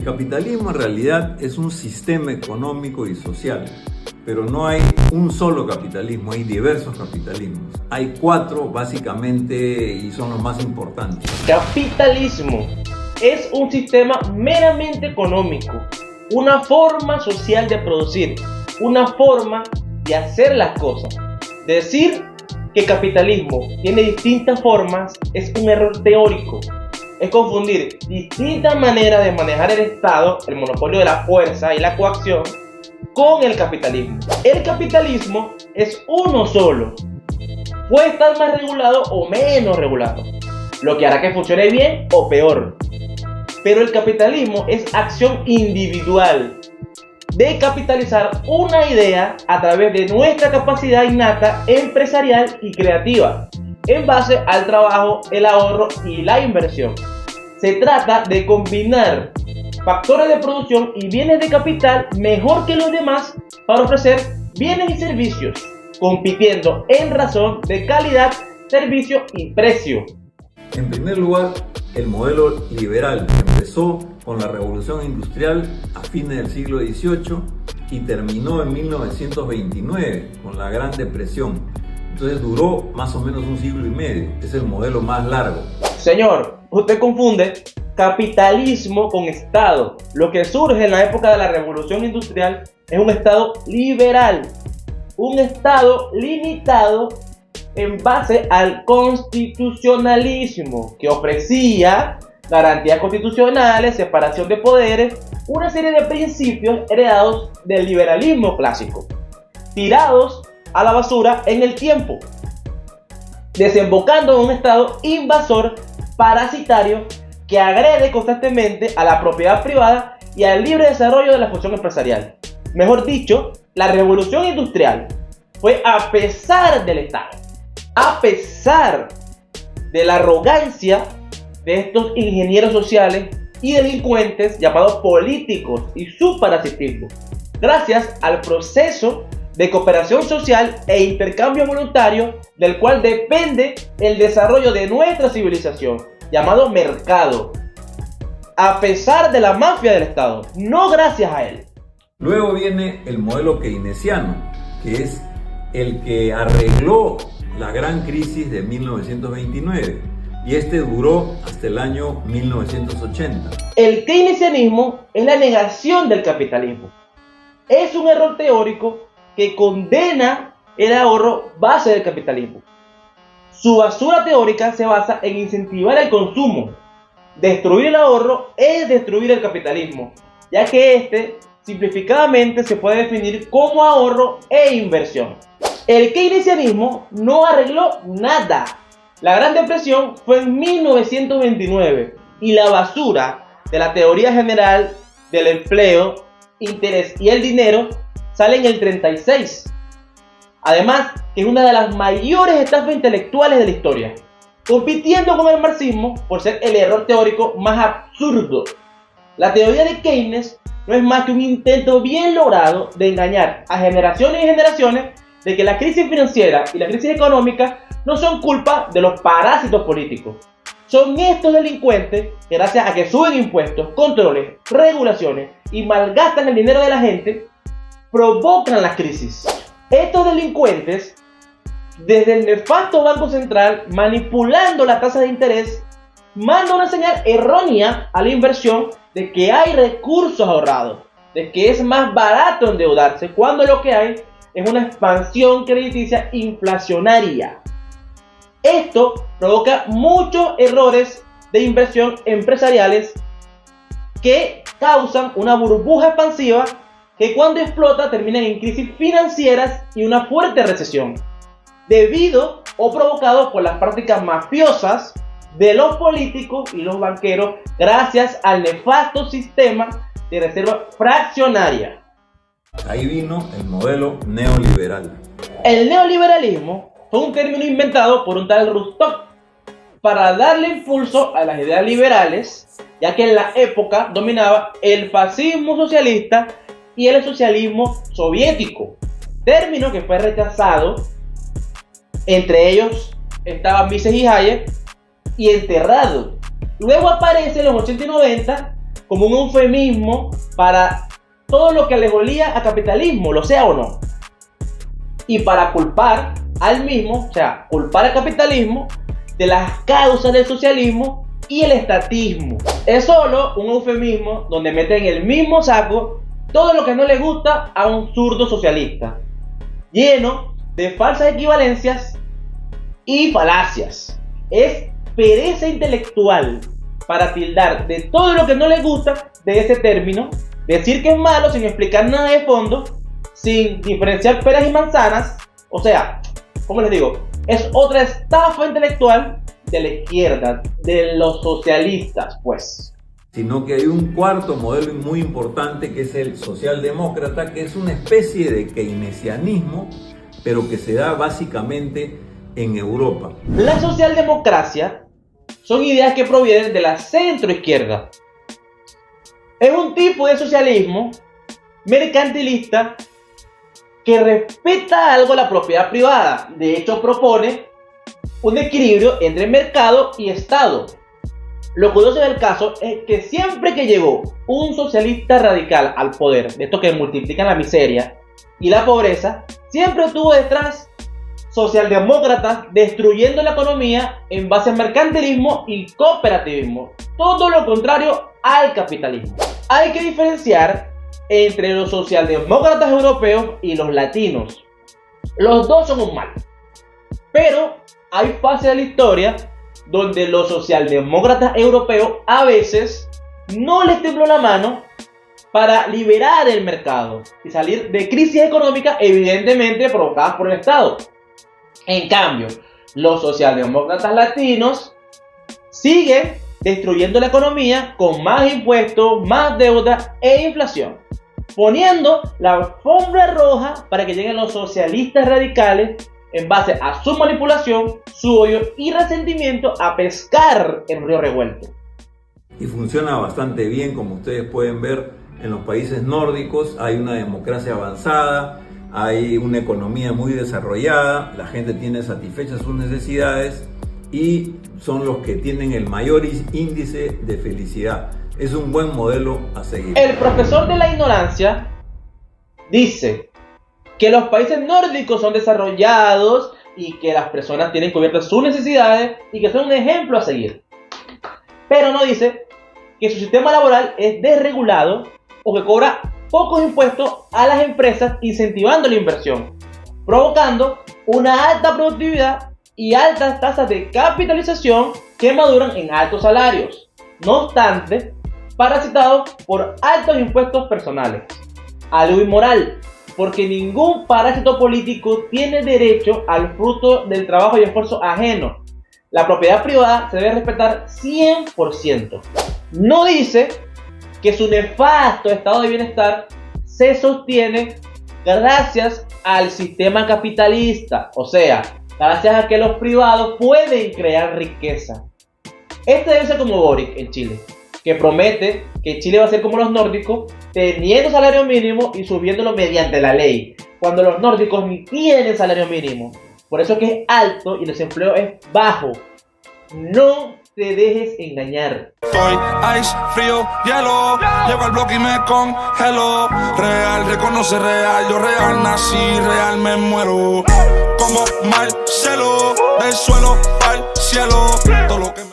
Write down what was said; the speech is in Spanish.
El capitalismo en realidad es un sistema económico y social, pero no hay un solo capitalismo, hay diversos capitalismos. Hay 4 básicamente y son los más importantes. Capitalismo es un sistema meramente económico, una forma social de producir, una forma de hacer las cosas. Decir que capitalismo tiene distintas formas es un error teórico. Es confundir distintas maneras de manejar el Estado, el monopolio de la fuerza y la coacción, con el capitalismo. El capitalismo es uno solo. Puede estar más regulado o menos regulado, lo que hará que funcione bien o peor. Pero el capitalismo es acción individual de capitalizar una idea a través de nuestra capacidad innata empresarial y creativa, en base al trabajo, el ahorro y la inversión. Se trata de combinar factores de producción y bienes de capital mejor que los demás para ofrecer bienes y servicios, compitiendo en razón de calidad, servicio y precio. En primer lugar, el modelo liberal empezó con la revolución industrial a fines del siglo XVIII y terminó en 1929 con la Gran Depresión. Entonces duró más o menos un siglo y medio. Es el modelo más largo. Señor, usted confunde capitalismo con Estado. Lo que surge en la época de la revolución industrial es un Estado liberal, un Estado limitado en base al constitucionalismo, que ofrecía garantías constitucionales, separación de poderes, una serie de principios heredados del liberalismo clásico, tirados a la basura en el tiempo, desembocando en un Estado invasor, parasitario, que agrede constantemente a la propiedad privada y al libre desarrollo de la función empresarial. Mejor dicho, la revolución industrial fue a pesar del Estado, a pesar de la arrogancia de estos ingenieros sociales y delincuentes llamados políticos y su parasitismo, gracias al proceso de cooperación social e intercambio voluntario del cual depende el desarrollo de nuestra civilización, llamado mercado, a pesar de la mafia del Estado, no gracias a él. Luego viene el modelo keynesiano, que es el que arregló la gran crisis de 1929 y este duró hasta el año 1980. El keynesianismo es la negación del capitalismo. Es un error teórico que condena el ahorro base del capitalismo. Su basura teórica se basa en incentivar el consumo. Destruir el ahorro es destruir el capitalismo, ya que este simplificadamente se puede definir como ahorro e inversión. El keynesianismo no arregló nada. La Gran Depresión fue en 1929 y la basura de la teoría general del empleo, interés y el dinero sale en el 36. Además, que es una de las mayores estafas intelectuales de la historia, compitiendo con el marxismo por ser el error teórico más absurdo. La teoría de Keynes no es más que un intento bien logrado de engañar a generaciones y generaciones de que la crisis financiera y la crisis económica no son culpa de los parásitos políticos. Son estos delincuentes que, gracias a que suben impuestos, controles, regulaciones y malgastan el dinero de la gente, provocan las crisis. Estos delincuentes, desde el nefasto Banco Central, manipulando la tasa de interés, mandan una señal errónea a la inversión de que hay recursos ahorrados, de que es más barato endeudarse, cuando lo que hay es una expansión crediticia inflacionaria. Esto provoca muchos errores de inversión empresariales que causan una burbuja expansiva que cuando explota terminan en crisis financieras y una fuerte recesión, debido o provocado por las prácticas mafiosas de los políticos y los banqueros gracias al nefasto sistema de reserva fraccionaria. Ahí vino el modelo neoliberal. El neoliberalismo fue un término inventado por un tal Rostock para darle impulso a las ideas liberales, ya que en la época dominaba el fascismo socialista y el socialismo soviético, término que fue rechazado. Entre ellos estaban Mises y Hayek, y enterrado. Luego aparece en los 80 y 90 como un eufemismo para todo lo que le olía a capitalismo, lo sea o no. Y para culpar al mismo, o sea, culpar al capitalismo de las causas del socialismo y el estatismo. Es solo un eufemismo donde meten en el mismo saco todo lo que no le gusta a un zurdo socialista, lleno de falsas equivalencias y falacias. Es pereza intelectual para tildar de todo lo que no le gusta de ese término, decir que es malo sin explicar nada de fondo, sin diferenciar peras y manzanas. O sea, ¿cómo les digo? Es otra estafa intelectual de la izquierda, de los socialistas, pues. Sino que hay un cuarto modelo muy importante que es el socialdemócrata, que es una especie de keynesianismo, pero que se da básicamente en Europa. La socialdemocracia son ideas que provienen de la centroizquierda. Es un tipo de socialismo mercantilista que respeta algo la propiedad privada. De hecho, propone un equilibrio entre mercado y Estado. Lo curioso del caso es que siempre que llegó un socialista radical al poder, de estos que multiplican la miseria y la pobreza, siempre tuvo detrás socialdemócratas destruyendo la economía en base al mercantilismo y cooperativismo. Todo lo contrario al capitalismo. Hay que diferenciar entre los socialdemócratas europeos y los latinos. Los dos son un mal. Pero hay fases de la historia donde los socialdemócratas europeos a veces no les tembló la mano para liberar el mercado y salir de crisis económicas evidentemente provocadas por el Estado. En cambio, los socialdemócratas latinos siguen destruyendo la economía con más impuestos, más deuda e inflación, poniendo la alfombra roja para que lleguen los socialistas radicales en base a su manipulación, su odio y resentimiento a pescar en río revuelto. Y funciona bastante bien, como ustedes pueden ver en los países nórdicos. Hay una democracia avanzada, hay una economía muy desarrollada, la gente tiene satisfechas sus necesidades y son los que tienen el mayor índice de felicidad. Es un buen modelo a seguir. El profesor de la ignorancia dice que los países nórdicos son desarrollados y que las personas tienen cubiertas sus necesidades y que son un ejemplo a seguir. Pero no dice que su sistema laboral es desregulado o que cobra pocos impuestos a las empresas, incentivando la inversión, provocando una alta productividad y altas tasas de capitalización que maduran en altos salarios, no obstante, parasitados por altos impuestos personales. Algo inmoral, porque ningún parásito político tiene derecho al fruto del trabajo y esfuerzo ajeno. La propiedad privada se debe respetar 100%. No dice que su nefasto estado de bienestar se sostiene gracias al sistema capitalista, o sea, gracias a que los privados pueden crear riqueza. Este debe ser como Boric en Chile, que promete que Chile va a ser como los nórdicos, teniendo salario mínimo y subiéndolo mediante la ley, cuando los nórdicos ni tienen salario mínimo. Por eso que es alto y el desempleo es bajo. No te dejes engañar. Soy ice, frío, hielo. Llego al bloque y me congelo. Real, reconoce real. Yo real nací, real me muero. Como Marcelo, del suelo al cielo. Todo lo que me